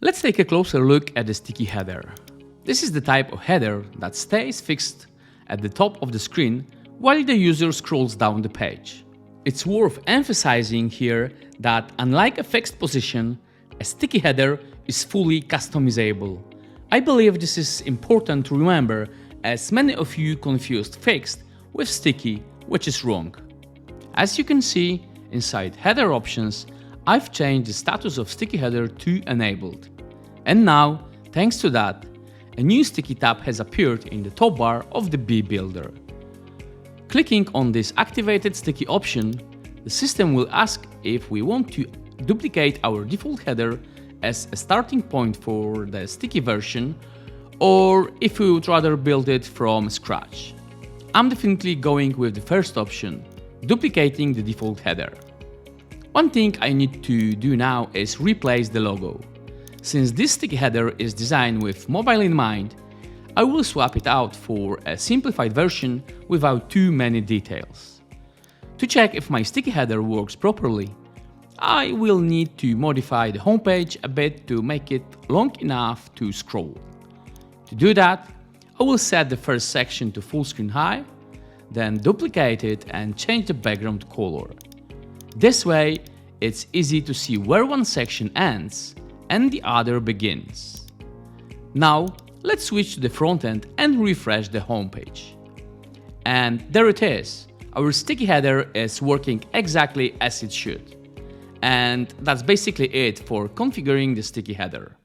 Let's take a closer look at the sticky header. This is the type of header that stays fixed at the top of the screen while the user scrolls down the page. It's worth emphasizing here that unlike a fixed position, a sticky header is fully customizable. I believe this is important to remember as many of you confused fixed with sticky, which is wrong. As you can see, inside header options, I've changed the status of sticky header to enabled. And now, thanks to that, a new sticky tab has appeared in the top bar of the Bee Builder. Clicking on this activated sticky option, the system will ask if we want to duplicate our default header as a starting point for the sticky version, or if we would rather build it from scratch. I'm definitely going with the first option, duplicating the default header. One thing I need to do now is replace the logo. Since this sticky header is designed with mobile in mind, I will swap it out for a simplified version without too many details. To check if my sticky header works properly, I will need to modify the homepage a bit to make it long enough to scroll. To do that, I will set the first section to full screen high, then duplicate it and change the background color. This way, it's easy to see where one section ends and the other begins. Now, let's switch to the front end and refresh the homepage. And there it is. Our sticky header is working exactly as it should. And that's basically it for configuring the sticky header.